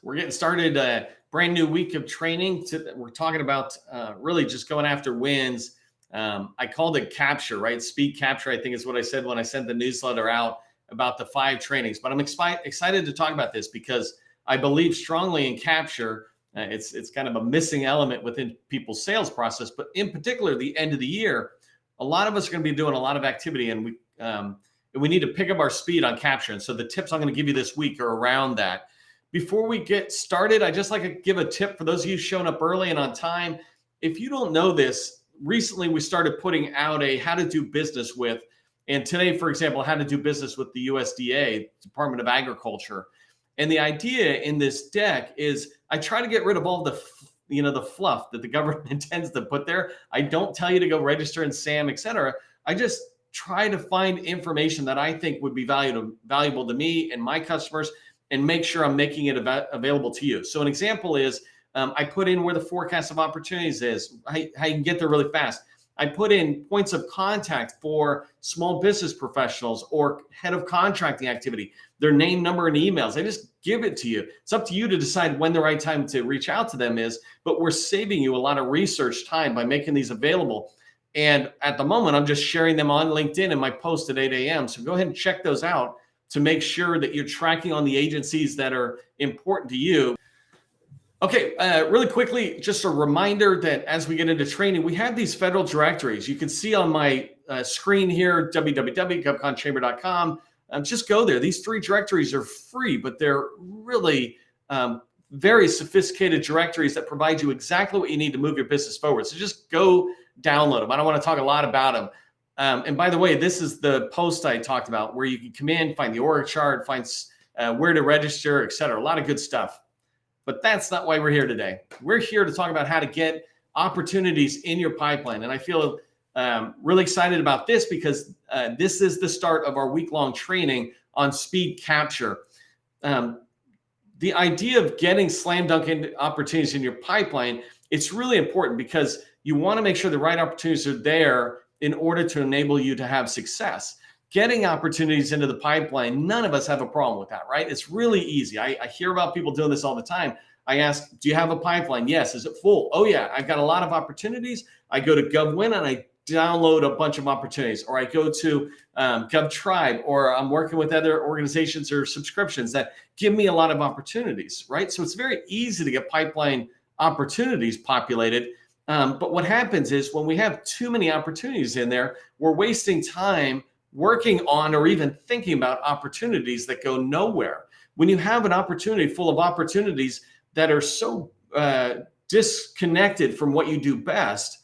We're getting started, a brand new week of training. We're talking about really just going after wins. I called it capture, right? Speed capture, I think is what I said when I sent the newsletter out about the 5 trainings. But I'm excited to talk about this because I believe strongly in capture. It's kind of a missing element within people's sales process, but in particular, the end of the year, a lot of us are going to be doing a lot of activity, and we need to pick up our speed on capture. And so the tips I'm going to give you this week are around that. Before we get started, I just like to give a tip for those of you showing up early and on time. If you don't know this, recently we started putting out a how to do business with, and today, for example, how to do business with the USDA, Department of Agriculture. And the idea in this deck is I try to get rid of all the fluff that the government tends to put there. I don't tell you to go register in SAM, et cetera. I just try to find information that I think would be valuable to me and my customers, and make sure I'm making it available to you. So an example is I put in where the forecast of opportunities is, how you can get there really fast. I put in points of contact for small business professionals or head of contracting activity, their name, number, and emails. I just give it to you. It's up to you to decide when the right time to reach out to them is, but we're saving you a lot of research time by making these available. And at the moment, I'm just sharing them on LinkedIn in my post at 8 a.m. So go ahead and check those out to make sure that you're tracking on the agencies that are important to you. Okay, really quickly, just a reminder that as we get into training, we have these federal directories. You can see on my screen here, www.govconchamber.com. Just go there. These 3 directories are free, but they're really very sophisticated directories that provide you exactly what you need to move your business forward. So just go download them. I don't want to talk a lot about them. And by the way, this is the post I talked about where you can come in, find the org chart, find where to register, et cetera. A lot of good stuff. But that's not why we're here today. We're here to talk about how to get opportunities in your pipeline. And I feel really excited about this because this is the start of our week-long training on speed capture. The idea of getting slam dunk opportunities in your pipeline, it's really important because you want to make sure the right opportunities are there in order to enable you to have success. Getting opportunities into the pipeline, none of us have a problem with that, right? It's really easy. I hear about people doing this all the time. I ask, do you have a pipeline? Yes. Is it full? Oh yeah, I've got a lot of opportunities. I go to GovWin and I download a bunch of opportunities, or I go to GovTribe, or I'm working with other organizations or subscriptions that give me a lot of opportunities, right? So it's very easy to get pipeline opportunities populated. But what happens is when we have too many opportunities in there, we're wasting time working on or even thinking about opportunities that go nowhere. When you have an opportunity full of opportunities that are so disconnected from what you do best,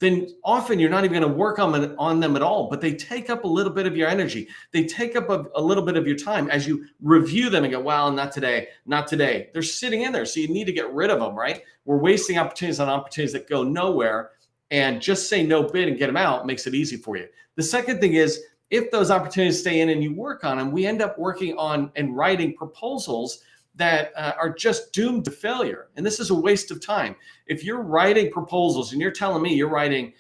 then often you're not even going to work on them at all, but they take up a little bit of your energy. They take up a little bit of your time as you review them and go, well, not today, not today. They're sitting in there, so you need to get rid of them, right? We're wasting opportunities on opportunities that go nowhere, and just say no bid and get them out makes it easy for you. The second thing is, if those opportunities stay in and you work on them, we end up working on and writing proposals that are just doomed to failure. And this is a waste of time. If you're writing proposals and you're telling me you're writing,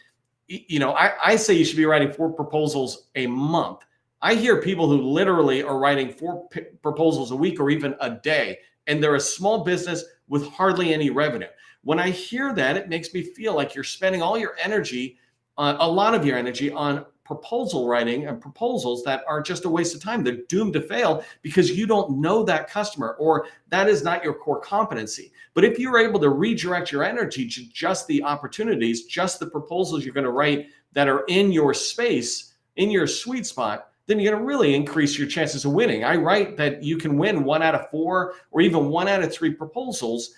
I say you should be writing 4 proposals a month. I hear people who literally are writing 4 proposals a week or even a day, and they're a small business with hardly any revenue. When I hear that, it makes me feel like you're spending all your energy, a lot of your energy on proposal writing and proposals that are just a waste of time. They're doomed to fail because you don't know that customer, or that is not your core competency. But if you're able to redirect your energy to just the opportunities, just the proposals you're going to write that are in your space, in your sweet spot, then you're going to really increase your chances of winning. I write that you can win 1 out of 4 or even 1 out of 3 proposals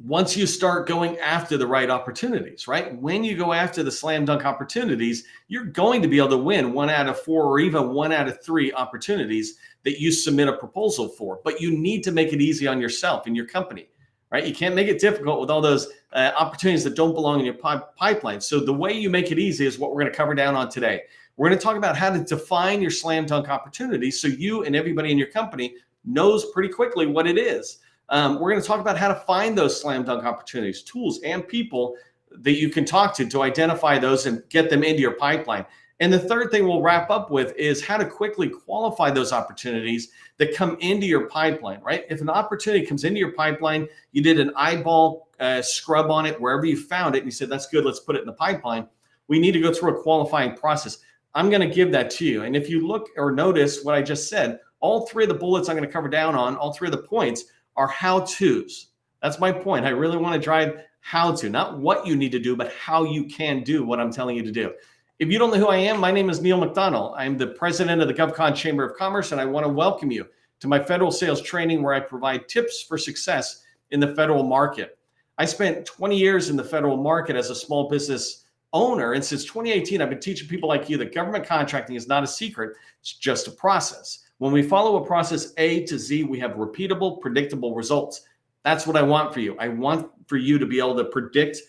once you start going after the right opportunities, right? When you go after the slam dunk opportunities, you're going to be able to win 1 out of 4 or even 1 out of 3 opportunities that you submit a proposal for. But you need to make it easy on yourself and your company, right? You can't make it difficult with all those opportunities that don't belong in your pipeline. So the way you make it easy is what we're going to cover down on today. We're going to talk about how to define your slam dunk opportunities so you and everybody in your company knows pretty quickly what it is. We're going to talk about how to find those slam dunk opportunities, tools and people that you can talk to identify those and get them into your pipeline. And the third thing we'll wrap up with is how to quickly qualify those opportunities that come into your pipeline, right? If an opportunity comes into your pipeline, you did an eyeball scrub on it wherever you found it, and you said, that's good, let's put it in the pipeline. We need to go through a qualifying process. I'm going to give that to you. And if you look or notice what I just said, all three of the bullets I'm going to cover down on, all three of the points are how-tos. That's my point. I really want to drive how to, not what you need to do, but how you can do what I'm telling you to do. If you don't know who I am, my name is Neil McDonnell. I'm the president of the GovCon Chamber of Commerce, and I want to welcome you to my federal sales training where I provide tips for success in the federal market. I spent 20 years in the federal market as a small business owner, and since 2018, I've been teaching people like you that government contracting is not a secret, it's just a process. When we follow a process A to Z, we have repeatable, predictable results. That's what I want for you. I want for you to be able to predict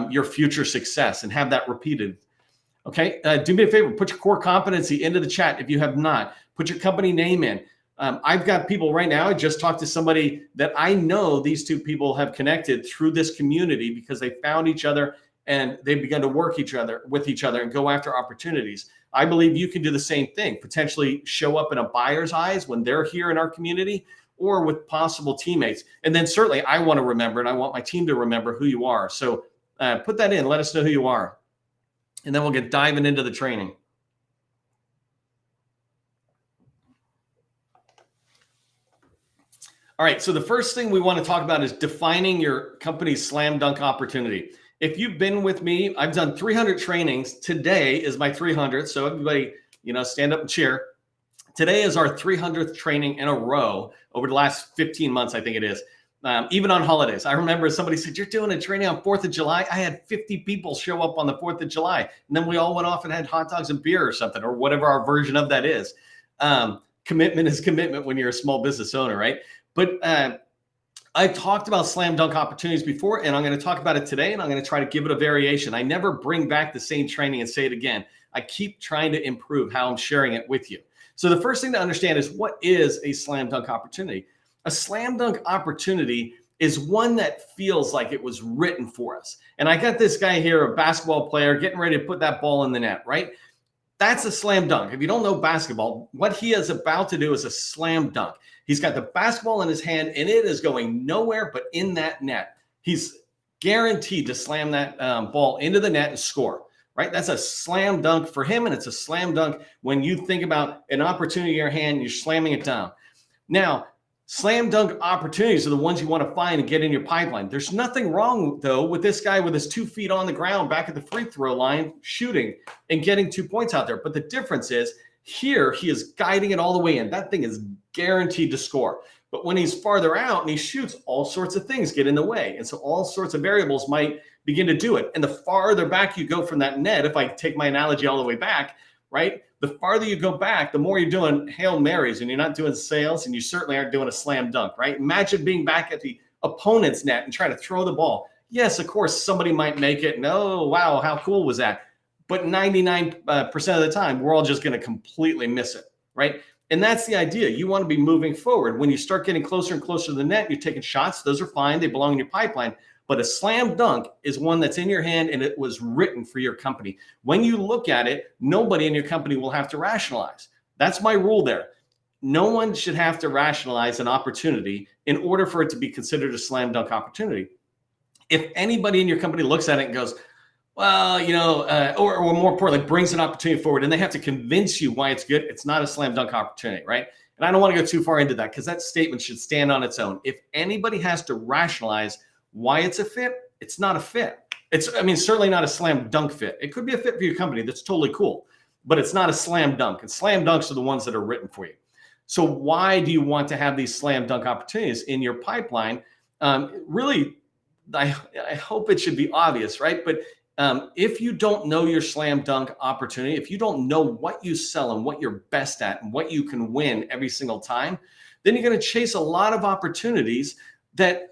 your future success and have that repeated. Okay, do me a favor, put your core competency into the chat if you have not. Put your company name in. I've got people right now, I just talked to somebody that I know these two people have connected through this community because they found each other and they began to work with each other and go after opportunities. I believe you can do the same thing, potentially show up in a buyer's eyes when they're here in our community or with possible teammates. And then certainly I want to remember, and I want my team to remember who you are. So put that in, let us know who you are. And then we'll get diving into the training. All right, so the first thing we want to talk about is defining your company's slam dunk opportunity. If you've been with me, I've done 300 trainings. Today is my 300th. So everybody, stand up and cheer. Today is our 300th training in a row over the last 15 months, I think it is. Even on holidays. I remember somebody said, you're doing a training on 4th of July. I had 50 people show up on the 4th of July. And then we all went off and had hot dogs and beer or something, or whatever our version of that is. Commitment is commitment when you're a small business owner, right? But I've talked about slam dunk opportunities before, and I'm going to talk about it today, and I'm going to try to give it a variation. I never bring back the same training and say it again. I keep trying to improve how I'm sharing it with you. So the first thing to understand is, what is a slam dunk opportunity? A slam dunk opportunity is one that feels like it was written for us. And I got this guy here, a basketball player, getting ready to put that ball in the net, right? That's a slam dunk. If you don't know basketball, what he is about to do is a slam dunk. He's got the basketball in his hand, and it is going nowhere but in that net. He's guaranteed to slam that ball into the net and score, right? That's a slam dunk for him, and it's a slam dunk when you think about an opportunity in your hand, you're slamming it down. Now, slam dunk opportunities are the ones you want to find and get in your pipeline. There's nothing wrong, though, with this guy with his 2 feet on the ground back at the free throw line shooting and getting 2 points out there. But the difference is here he is guiding it all the way in. That thing is guaranteed to score. But when he's farther out and he shoots, all sorts of things get in the way. And so all sorts of variables might begin to do it. And the farther back you go from that net, if I take my analogy all the way back, right? The farther you go back, the more you're doing Hail Marys and you're not doing sails, and you certainly aren't doing a slam dunk, right? Imagine being back at the opponent's net and trying to throw the ball. Yes, of course, somebody might make it. And, oh, wow, how cool was that? But 99% of the time, we're all just going to completely miss it, right? And that's the idea. You want to be moving forward. When you start getting closer and closer to the net, you're taking shots. Those are fine. They belong in your pipeline. But a slam dunk is one that's in your hand and it was written for your company. When you look at it, nobody in your company will have to rationalize. That's my rule there. No one should have to rationalize an opportunity in order for it to be considered a slam dunk opportunity. If anybody in your company looks at it and goes, well, or more importantly, brings an opportunity forward and they have to convince you why it's good, it's not a slam dunk opportunity, right? And I don't want to go too far into that because that statement should stand on its own. If anybody has to rationalize why it's a fit, it's not a fit. Certainly not a slam dunk fit. It could be a fit for your company. That's totally cool, but it's not a slam dunk. And slam dunks are the ones that are written for you. So why do you want to have these slam dunk opportunities in your pipeline? Really, I hope it should be obvious, right? But if you don't know your slam dunk opportunity, if you don't know what you sell and what you're best at and what you can win every single time, then you're going to chase a lot of opportunities that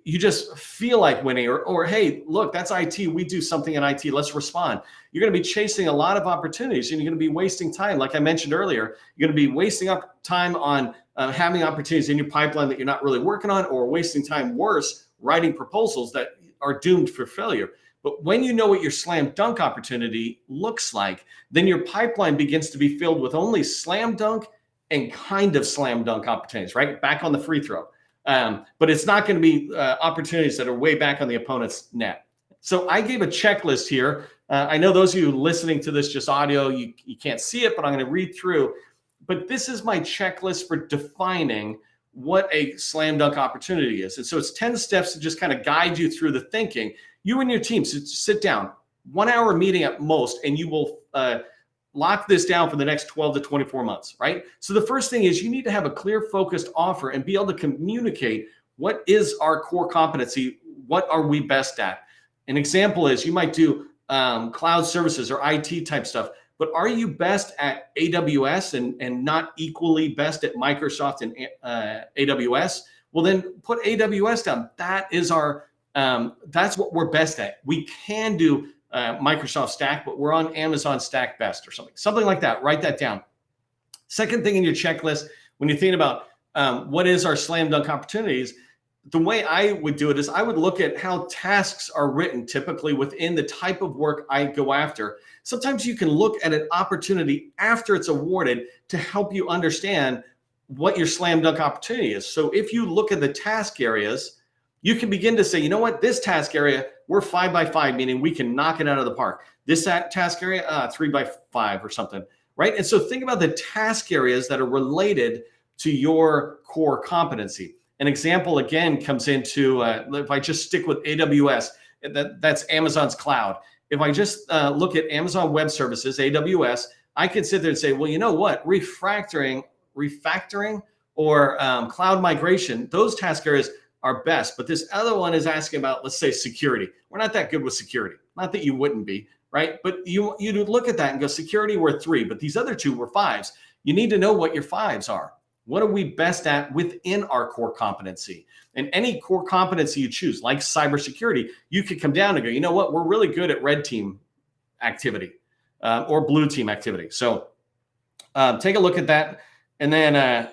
you just feel like winning, or hey, look, that's IT. We do something in IT. Let's respond. You're going to be chasing a lot of opportunities and you're going to be wasting time. Like I mentioned earlier, you're going to be wasting up time on having opportunities in your pipeline that you're not really working on, or wasting time, worse, writing proposals that are doomed for failure. But when you know what your slam dunk opportunity looks like, then your pipeline begins to be filled with only slam dunk and kind of slam dunk opportunities, right? Back on the free throw. But it's not going to be opportunities that are way back on the opponent's net. So I gave a checklist here. I know those of you listening to this just audio, you can't see it, but I'm going to read through. But this is my checklist for defining what a slam dunk opportunity is. And so it's 10 steps to just kind of guide you through the thinking. You and your team sit down, 1 hour meeting at most, and you will lock this down for the next 12 to 24 months, right? So the first thing is you need to have a clear, focused offer and be able to communicate what is our core competency, what are we best at. An example is you might do cloud services or IT type stuff, but are you best at AWS and not equally best at Microsoft and AWS? Well, then put AWS down. That is our that's what we're best at. We can do Microsoft Stack, but we're on Amazon Stack best or something like that. Write that down. Second thing in your checklist, when you think about what is our slam dunk opportunities, the way I would do it is I would look at how tasks are written typically within the type of work I go after. Sometimes you can look at an opportunity after it's awarded to help you understand what your slam dunk opportunity is. So if you look at the task areas, you can begin to say, you know what, this task area, we're 5 by 5, meaning we can knock it out of the park. This task area, 3 by 5 or something, right? And so think about the task areas that are related to your core competency. An example, again, comes into, if I just stick with AWS, that's Amazon's cloud. If I just look at Amazon Web Services, AWS, I can sit there and say, well, you know what, refactoring or cloud migration, those task areas are best. But this other one is asking about, let's say, security. We're not that good with security. Not that you wouldn't be, right? But you look at that and go, security, we're 3, but these other 2 were 5s. You need to know what your 5s are. What are we best at within our core competency? And any core competency you choose, like cybersecurity, you could come down and go, you know what, we're really good at red team activity or blue team activity. So take a look at that. And then,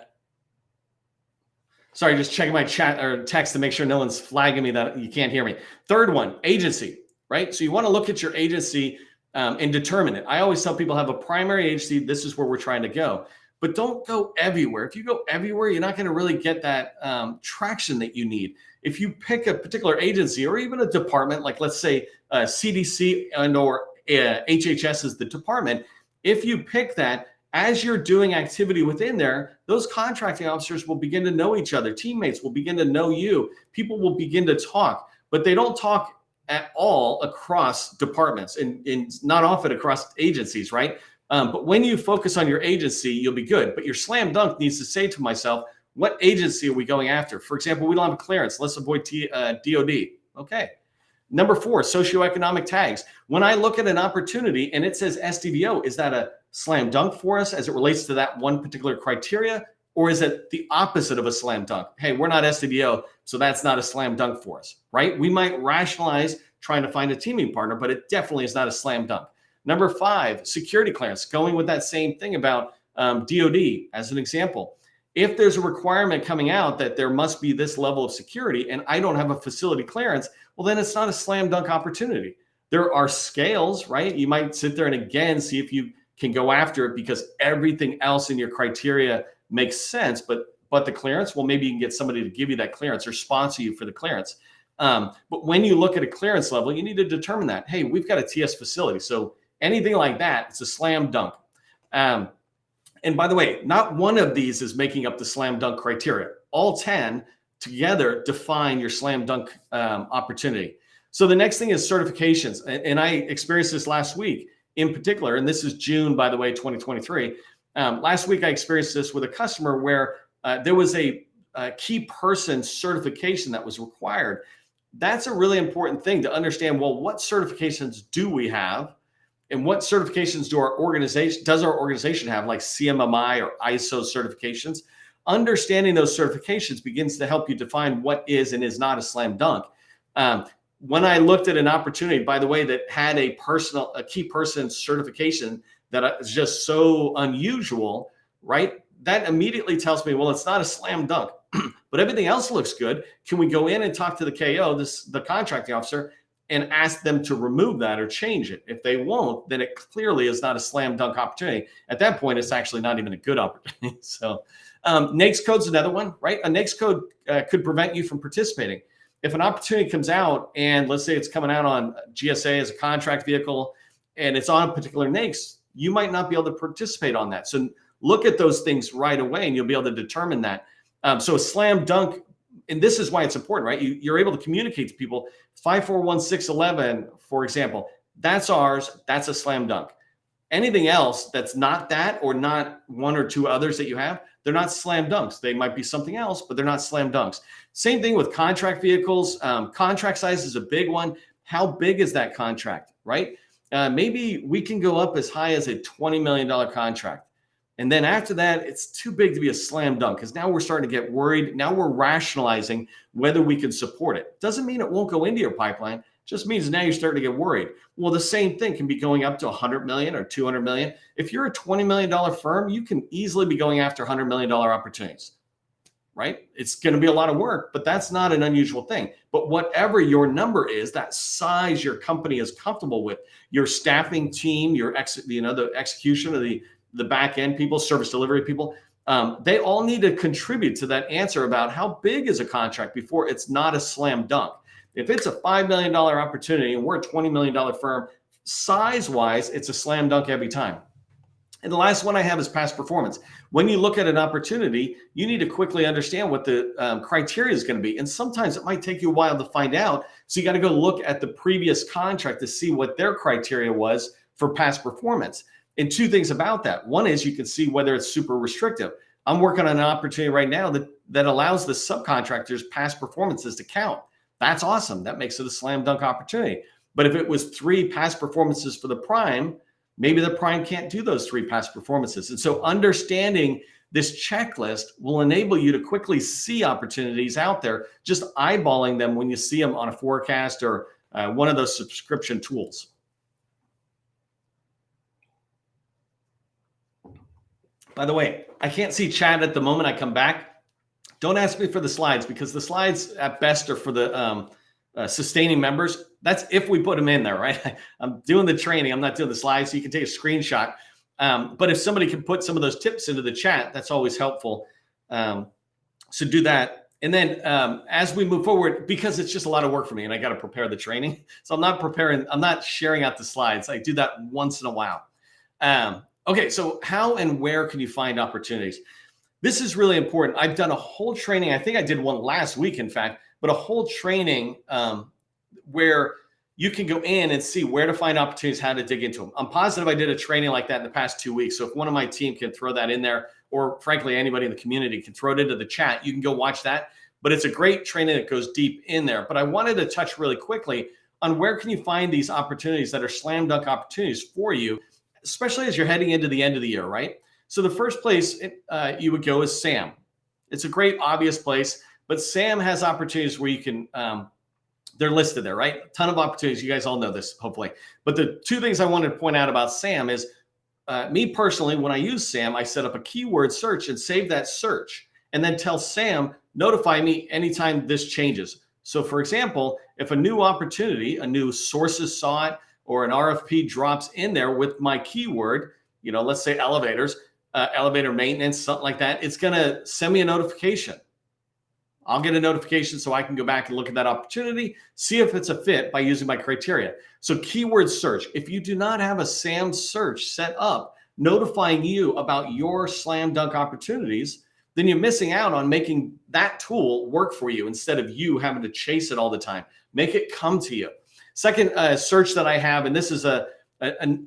sorry, just checking my chat or text to make sure no one's flagging me that you can't hear me. Third one, agency, right? So you want to look at your agency and determine it. I always tell people have a primary agency. This is where we're trying to go. But don't go everywhere. If you go everywhere, you're not going to really get that traction that you need. If you pick a particular agency or even a department, like let's say CDC and or HHS is the department, if you pick that, as you're doing activity within there, those contracting officers will begin to know each other. Teammates will begin to know you. People will begin to talk, but they don't talk at all across departments and not often across agencies, right? But when you focus on your agency, you'll be good. But your slam dunk needs to say to myself, what agency are we going after? For example, we don't have a clearance. Let's avoid DOD. Okay. Number 4, socioeconomic tags. When I look at an opportunity and it says SDVO, is that a slam dunk for us as it relates to that one particular criteria? Or is it the opposite of a slam dunk? Hey, we're not SDVO, so that's not a slam dunk for us, right? We might rationalize trying to find a teaming partner, but it definitely is not a slam dunk. Number 5, security clearance, going with that same thing about DOD as an example. If there's a requirement coming out that there must be this level of security and I don't have a facility clearance, well, then it's not a slam dunk opportunity. There are scales, right? You might sit there and again, see if you can go after it because everything else in your criteria makes sense, but the clearance, well, maybe you can get somebody to give you that clearance or sponsor you for the clearance. But when you look at a clearance level, you need to determine that, hey, we've got a TS facility. So anything like that, it's a slam dunk. And by the way, not one of these is making up the slam dunk criteria. All 10 together define your slam dunk opportunity. So the next thing is certifications. And I experienced this last week in particular, and this is June, by the way, 2023. Last week, I experienced this with a customer where there was a key person certification that was required. That's a really important thing to understand. Well, what certifications do we have? And what certifications does our organization have, like CMMI or ISO certifications? Understanding those certifications begins to help you define what is and is not a slam dunk. When I looked at an opportunity, by the way, that had a key person certification that is just so unusual, right? That immediately tells me, well, it's not a slam dunk, but everything else looks good. Can we go in and talk to the KO, the contracting officer, and ask them to remove that or change it. If they won't, then it clearly is not a slam dunk opportunity. At that point, it's actually not even a good opportunity. So NAICS code's another one, right? A NAICS code could prevent you from participating. If an opportunity comes out and let's say it's coming out on GSA as a contract vehicle and it's on a particular NAICS, you might not be able to participate on that. So look at those things right away and you'll be able to determine that. So a slam dunk, and this is why it's important, right? You're able to communicate to people. 541611, for example, that's ours. That's a slam dunk. Anything else that's not that or not one or two others that you have, they're not slam dunks. They might be something else, but they're not slam dunks. Same thing with contract vehicles. Contract size is a big one. How big is that contract, right? Maybe we can go up as high as a $20 million contract. And then after that, it's too big to be a slam dunk because now we're starting to get worried. Now we're rationalizing whether we can support it. Doesn't mean it won't go into your pipeline. Just means now you're starting to get worried. Well, the same thing can be going up to 100 million or 200 million. If you're a $20 million firm, you can easily be going after $100 million opportunities, right? It's going to be a lot of work, but that's not an unusual thing. But whatever your number is, that size your company is comfortable with, your staffing team, the execution of the back end people, service delivery people, they all need to contribute to that answer about how big is a contract before it's not a slam dunk. If it's a $5 million opportunity and we're a $20 million firm, size-wise, it's a slam dunk every time. And the last one I have is past performance. When you look at an opportunity, you need to quickly understand what the criteria is going to be. And sometimes it might take you a while to find out. So you got to go look at the previous contract to see what their criteria was for past performance. And two things about that. One is you can see whether it's super restrictive. I'm working on an opportunity right now that allows the subcontractors' past performances to count. That's awesome. That makes it a slam dunk opportunity. But if it was 3 past performances for the prime, maybe the prime can't do those 3 past performances. And so understanding this checklist will enable you to quickly see opportunities out there, just eyeballing them when you see them on a forecast or one of those subscription tools. By the way, I can't see chat at the moment. I come back. Don't ask me for the slides because the slides at best are for the sustaining members. That's if we put them in there, right? I'm doing the training. I'm not doing the slides, so you can take a screenshot. But if somebody can put some of those tips into the chat, that's always helpful. So do that. And then as we move forward, because it's just a lot of work for me and I got to prepare the training. So I'm not sharing out the slides. I do that once in a while. Okay, so how and where can you find opportunities? This is really important. I've done a whole training. I think I did one last week, in fact, but a whole training where you can go in and see where to find opportunities, how to dig into them. I'm positive I did a training like that in the past 2 weeks. So if one of my team can throw that in there, or frankly, anybody in the community can throw it into the chat, you can go watch that. But it's a great training that goes deep in there. But I wanted to touch really quickly on where can you find these opportunities that are slam dunk opportunities for you, especially as you're heading into the end of the year, right? So the first place you would go is SAM. It's a great obvious place, but SAM has opportunities where you can, they're listed there, right? A ton of opportunities. You guys all know this, hopefully. But the 2 things I wanted to point out about SAM is me personally, when I use SAM, I set up a keyword search and save that search and then tell SAM, notify me anytime this changes. So for example, if a new opportunity, a new sources saw it, or an RFP drops in there with my keyword, let's say elevators, elevator maintenance, something like that, it's going to send me a notification. I'll get a notification so I can go back and look at that opportunity, see if it's a fit by using my criteria. So keyword search, if you do not have a SAM search set up, notifying you about your slam dunk opportunities, then you're missing out on making that tool work for you instead of you having to chase it all the time. Make it come to you. Second search that I have, and this is a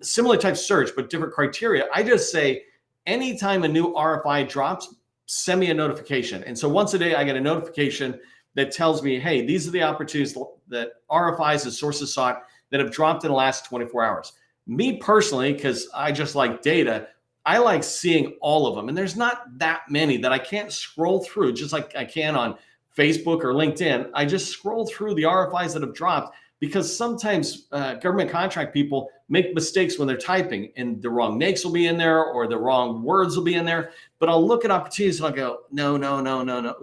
similar type search, but different criteria. I just say, anytime a new RFI drops, send me a notification. And so once a day, I get a notification that tells me, hey, these are the opportunities that RFIs and sources sought that have dropped in the last 24 hours. Me personally, because I just like data, I like seeing all of them. And there's not that many that I can't scroll through, just like I can on Facebook or LinkedIn. I just scroll through the RFIs that have dropped, because sometimes government contract people make mistakes when they're typing, and the wrong NAICS will be in there or the wrong words will be in there. But I'll look at opportunities and I'll go, no.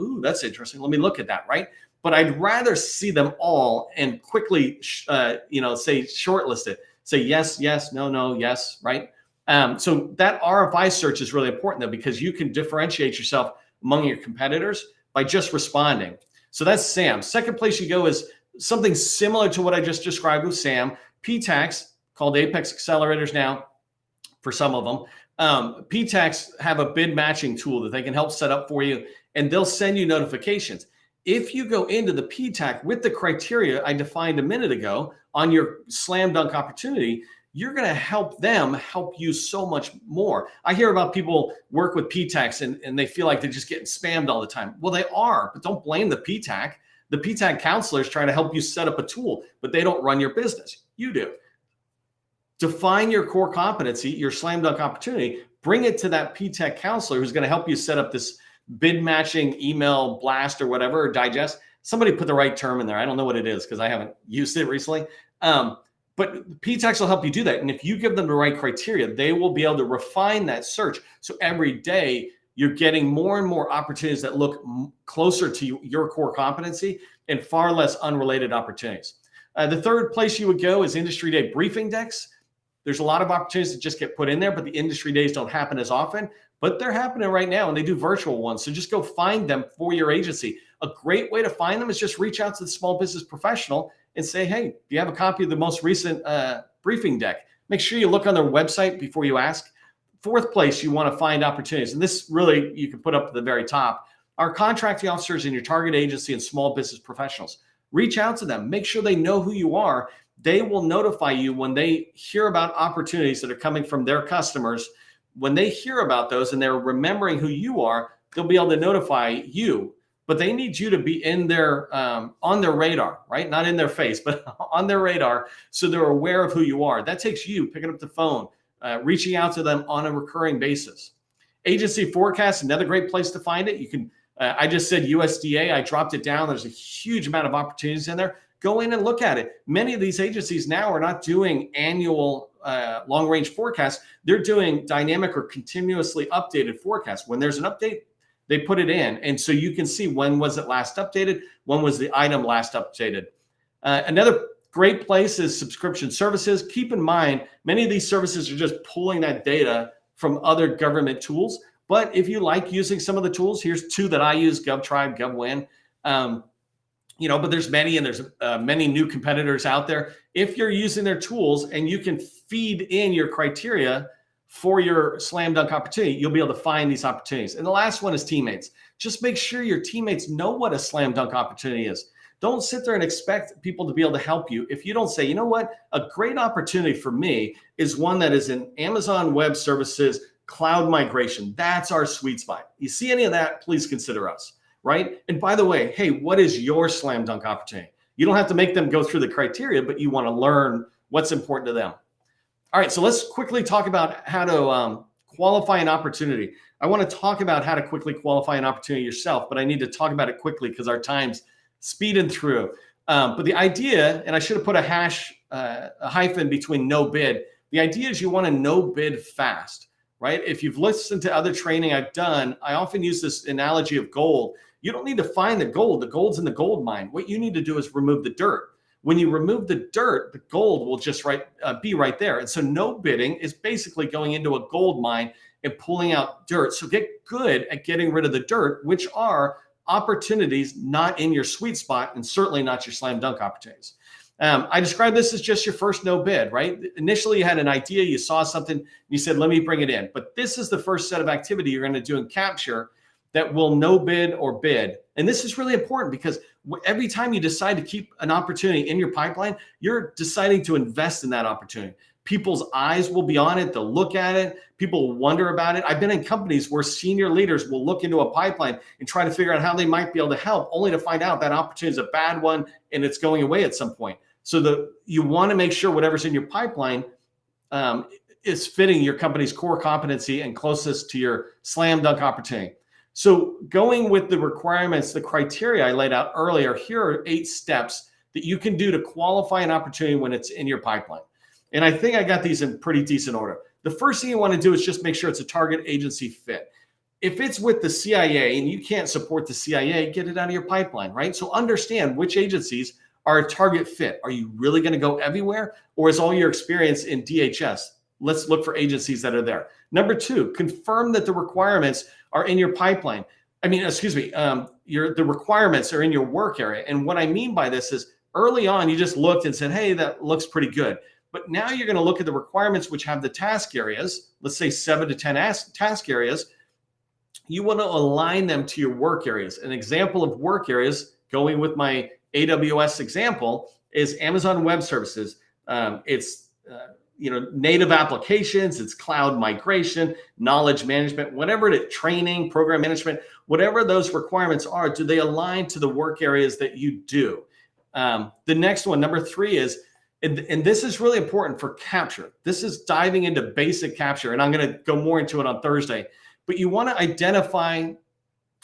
Ooh, that's interesting. Let me look at that, right? but I'd rather see them all and quickly, say shortlist it. Say yes, yes, no, no, yes, right? So that RFI search is really important though, because you can differentiate yourself among your competitors by just responding. So that's SAM. Second place you go is something similar to what I just described with SAM. PTACs, called Apex Accelerators now for some of them. PTACs have a bid matching tool that they can help set up for you, and they'll send you notifications. If you go into the PTAC with the criteria I defined a minute ago on your slam dunk opportunity, you're going to help them help you so much more. I hear about people work with PTACs and they feel like they're just getting spammed all the time. Well, they are, but don't blame the PTAC. The PTAC counselors trying to help you set up a tool, but they don't run your business. You do. Define your core competency, your slam dunk opportunity, bring it to that PTAC counselor who's going to help you set up this bid matching email blast or whatever, or digest. Somebody put the right term in there. I don't know what it is because I haven't used it recently. But PTACs will help you do that. And if you give them the right criteria, they will be able to refine that search. So every day you're getting more and more opportunities that look closer to your core competency and far less unrelated opportunities. The third place you would go is industry day briefing decks. There's a lot of opportunities that just get put in there, but the industry days don't happen as often, but they're happening right now and they do virtual ones. So just go find them for your agency. A great way to find them is just reach out to the small business professional and say, hey, do you have a copy of the most recent briefing deck? Make sure you look on their website before you ask. Fourth place you want to find opportunities, and this really you can put up at the very top, are contracting officers in your target agency and small business professionals. Reach out to them. Make sure they know who you are. They will notify you when they hear about opportunities that are coming from their customers. When they hear about those and they're remembering who you are, they'll be able to notify you. But they need you to be in their on their radar, right? Not in their face, but on their radar, so they're aware of who you are. That takes you picking up the phone, reaching out to them on a recurring basis. Agency forecast, another great place to find it. You can. I just said USDA. I dropped it down. There's a huge amount of opportunities in there. Go in and look at it. Many of these agencies now are not doing annual long-range forecasts. They're doing dynamic or continuously updated forecasts. When there's an update, they put it in. And so you can see when was it last updated? When was the item last updated? Another great place is subscription services. Keep in mind, many of these services are just pulling that data from other government tools. But if you like using some of the tools, here's two that I use, GovTribe, GovWin. But there's many, and there's many new competitors out there. If you're using their tools and you can feed in your criteria for your slam dunk opportunity, you'll be able to find these opportunities. And the last one is teammates. Just make sure your teammates know what a slam dunk opportunity is. Don't sit there and expect people to be able to help you if you don't say, you know what, a great opportunity for me is one that is in Amazon Web Services, cloud migration. That's our sweet spot. You see any of that, please consider us, right? And by the way, hey, what is your slam dunk opportunity? You don't have to make them go through the criteria, but you want to learn what's important to them. All right, so let's quickly talk about how to qualify an opportunity. I want to talk about how to quickly qualify an opportunity yourself, but I need to talk about it quickly because our time's speeding through. But the idea, and I should have put a hyphen between no bid. The idea is you want to no bid fast, right? If you've listened to other training I've done, I often use this analogy of gold. You don't need to find the gold. The gold's in the gold mine. What you need to do is remove the dirt. When you remove the dirt, the gold will just be right there. And so no bidding is basically going into a gold mine and pulling out dirt. So get good at getting rid of the dirt, which are opportunities not in your sweet spot and certainly not your slam dunk opportunities. I describe this as just your first no bid, right? Initially, you had an idea, you saw something, you said, let me bring it in. But this is the first set of activity you're going to do in capture that will no bid or bid. And this is really important because every time you decide to keep an opportunity in your pipeline, you're deciding to invest in that opportunity. People's eyes will be on it. They'll look at it. People will wonder about it. I've been in companies where senior leaders will look into a pipeline and try to figure out how they might be able to help, only to find out that opportunity is a bad one and it's going away at some point. So you want to make sure whatever's in your pipeline is fitting your company's core competency and closest to your slam dunk opportunity. So going with the requirements, the criteria I laid out earlier, here are 8 steps that you can do to qualify an opportunity when it's in your pipeline. And I think I got these in pretty decent order. The first thing you want to do is just make sure it's a target agency fit. If it's with the CIA and you can't support the CIA, get it out of your pipeline, right? So understand which agencies are a target fit. Are you really going to go everywhere? Or is all your experience in DHS? Let's look for agencies that are there. Number two, confirm that the requirements are in your pipeline. The requirements are in your work area. And what I mean by this is early on, you just looked and said, hey, that looks pretty good. But now you're going to look at the requirements, which have the task areas, let's say 7 to 10 task areas. You want to align them to your work areas. An example of work areas, going with my AWS example, is Amazon Web Services. It's native applications, it's cloud migration, knowledge management, whatever it is, training, program management, whatever those requirements are, do they align to the work areas that you do? The next one, number 3 is, and this is really important for capture. This is diving into basic capture, and I'm going to go more into it on Thursday. But you want to identify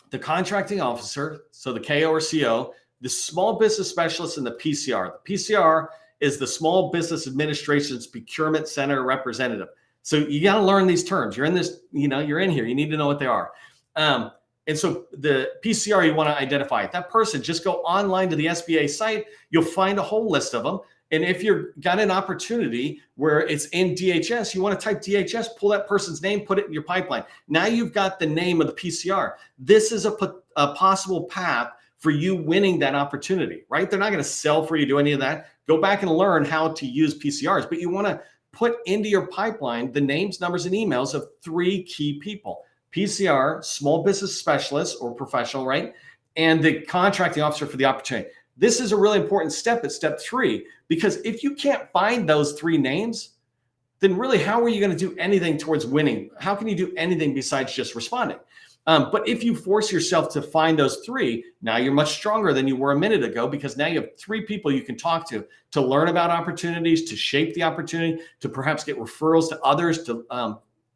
the contracting officer, so the KO or CO, the small business specialist, and the PCR. The PCR is the Small Business Administration's Procurement Center representative. So you got to learn these terms. You're in this, you're in here. You need to know what they are. And so the PCR, you want to identify that person. Just go online to the SBA site. You'll find a whole list of them. And if you've got an opportunity where it's in DHS, you want to type DHS, pull that person's name, put it in your pipeline. Now you've got the name of the PCR. This is a possible path for you winning that opportunity, right? They're not going to sell for you, do any of that. Go back and learn how to use PCRs, but you want to put into your pipeline the names, numbers, and emails of 3 key people: PCR, small business specialist or professional, right? And the contracting officer for the opportunity. This is a really important step at step 3, because if you can't find those 3 names, then really, how are you going to do anything towards winning? How can you do anything besides just responding? But if you force yourself to find those 3, now you're much stronger than you were a minute ago, because now you have 3 people you can talk to learn about opportunities, to shape the opportunity, to perhaps get referrals to others, to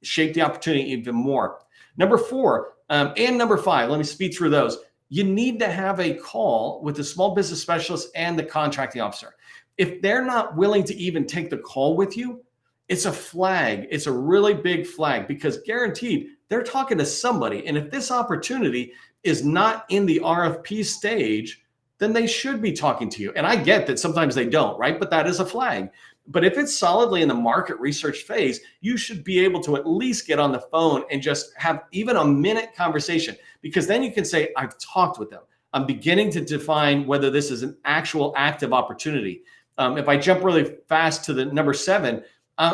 shape the opportunity even more. Number 4 and number 5, let me speed through those. You need to have a call with the small business specialist and the contracting officer. If they're not willing to even take the call with you, it's a flag. It's a really big flag, because guaranteed they're talking to somebody. And if this opportunity is not in the RFP stage, then they should be talking to you. And I get that sometimes they don't, right? But that is a flag. But if it's solidly in the market research phase, you should be able to at least get on the phone and just have even a minute conversation, because then you can say, I've talked with them. I'm beginning to define whether this is an actual active opportunity. If I jump really fast to the number 7,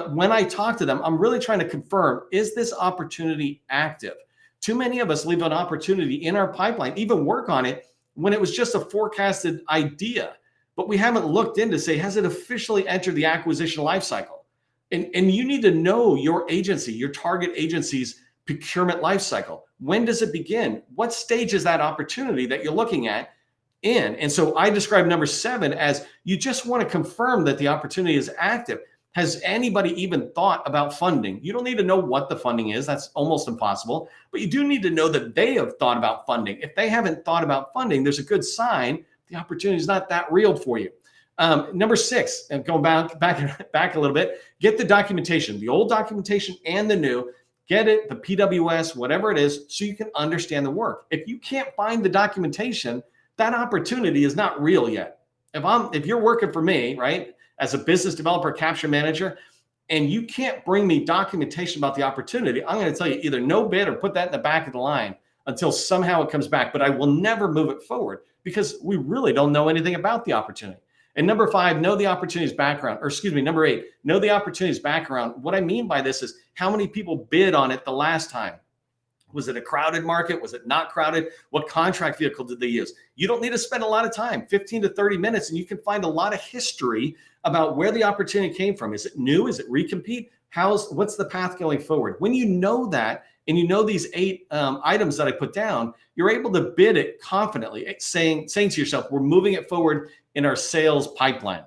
when I talk to them, I'm really trying to confirm, is this opportunity active? Too many of us leave an opportunity in our pipeline, even work on it, when it was just a forecasted idea. But we haven't looked in to say, has it officially entered the acquisition lifecycle? And you need to know your agency, your target agency's procurement lifecycle. When does it begin? What stage is that opportunity that you're looking at in? And so I describe number 7 as, you just want to confirm that the opportunity is active. Has anybody even thought about funding? You don't need to know what the funding is. That's almost impossible. But you do need to know that they have thought about funding. If they haven't thought about funding, there's a good sign the opportunity is not that real for you. Number 6, and going back a little bit, get the documentation, the old documentation and the new. Get it, the PWS, whatever it is, so you can understand the work. If you can't find the documentation, that opportunity is not real yet. If you're working for me, right, as a business developer, capture manager, and you can't bring me documentation about the opportunity, I'm going to tell you either no bid or put that in the back of the line until somehow it comes back. But I will never move it forward, because we really don't know anything about the opportunity. And number 5, know the opportunity's background, number 8, know the opportunity's background. What I mean by this is, how many people bid on it the last time? Was it a crowded market? Was it not crowded? What contract vehicle did they use? You don't need to spend a lot of time, 15 to 30 minutes, and you can find a lot of history about where the opportunity came from. Is it new? Is it recompete? What's the path going forward? When you know that, and you know these 8 items that I put down, you're able to bid it confidently, saying to yourself, we're moving it forward in our sales pipeline.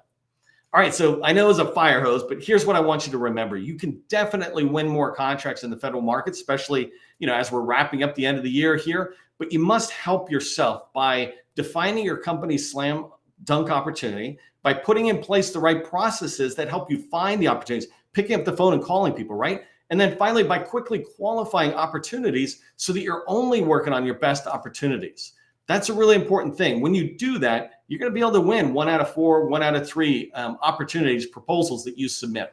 All right, so I know it's a fire hose, but here's what I want you to remember. You can definitely win more contracts in the federal market, especially, as we're wrapping up the end of the year here. But you must help yourself by defining your company's slam dunk opportunity, by putting in place the right processes that help you find the opportunities, picking up the phone and calling people, right? And then finally, by quickly qualifying opportunities so that you're only working on your best opportunities. That's a really important thing. When you do that, you're going to be able to win 1 out of 4, 1 out of 3 opportunities, proposals that you submit.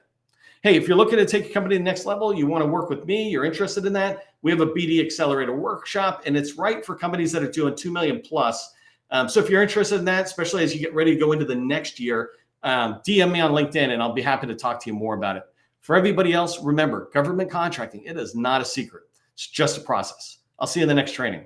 Hey, if you're looking to take your company to the next level, you want to work with me, you're interested in that, we have a BD Accelerator workshop, and it's right for companies that are doing 2 million plus. So if you're interested in that, especially as you get ready to go into the next year, DM me on LinkedIn and I'll be happy to talk to you more about it. For everybody else, remember, government contracting, it is not a secret. It's just a process. I'll see you in the next training.